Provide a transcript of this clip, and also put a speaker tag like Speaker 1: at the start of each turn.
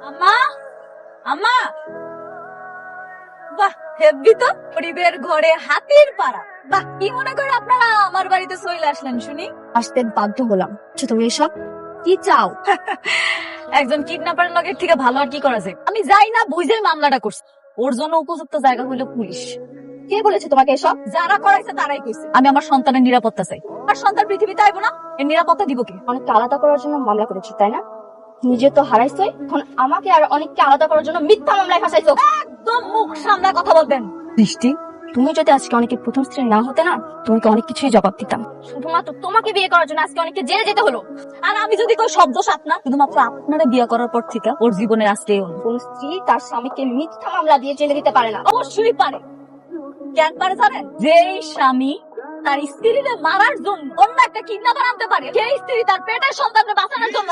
Speaker 1: আম্মা, আম্মা, বাহ হেব্বি তো, গরিবের ঘরে হাতির পাড়া। বাহ, কি মনে করে আপনারা আমার বাড়িতে চলে আসলেন শুনি?
Speaker 2: আসতে বাধ্য হলাম। তুমি এসব কি চাও?
Speaker 1: একজন কিডন্যাপারের লগের থেকে ভালো আর কি করা যায়? আমি যাই না বুঝে মামলাটা করছি। ওর জন্য উপযুক্ত জায়গা হইলো পুলিশ।
Speaker 2: কে বলেছে তোমাকে এসব?
Speaker 1: যারা করাইছে তারাই কইছে। আমি আমার সন্তানের নিরাপত্তা চাই। আর সন্তান পৃথিবীতে আইবো না, এর নিরাপত্তা দিব কে?
Speaker 2: অনেককে আলাদা করার জন্য মামলা করেছো তাই না? নিজে তো হারাইছো, এখন আমাকে আর অনেককে আলাদা করার জন্য মিথ্যা মামলায় ফাঁসাইছো।
Speaker 1: একদম মুখ সামনে কথা বলবেন।
Speaker 2: দৃষ্টি, তুমি যদি আজকে অনেকের প্রথম স্ত্রী না হতে না, তোমাকে অনেক কিছুই জবাব দিতাম। শুধুমাত্র তোমাকে বিয়ে করার জন্য আজকে অনেককে জেলে যেতে হলো।
Speaker 1: আর আমি যদি কই শব্দ সাত না, শুধুমাত্র আপনারা বিয়ে করার পর থেকে ওর জীবনের আজকেই হলো।
Speaker 2: কোন স্ত্রী তার স্বামীকে মিথ্যা মামলা দিয়ে জেলে দিতে পারে না।
Speaker 1: অবশ্যই পারে। কেন পারে জানেন? যেই স্বামী তার স্ত্রীকে মারার জন্য অন্য একটা কিডন্যাপার আনতে পারে, সেই স্ত্রী তার পেটের সন্তানকে বাঁচানোর জন্য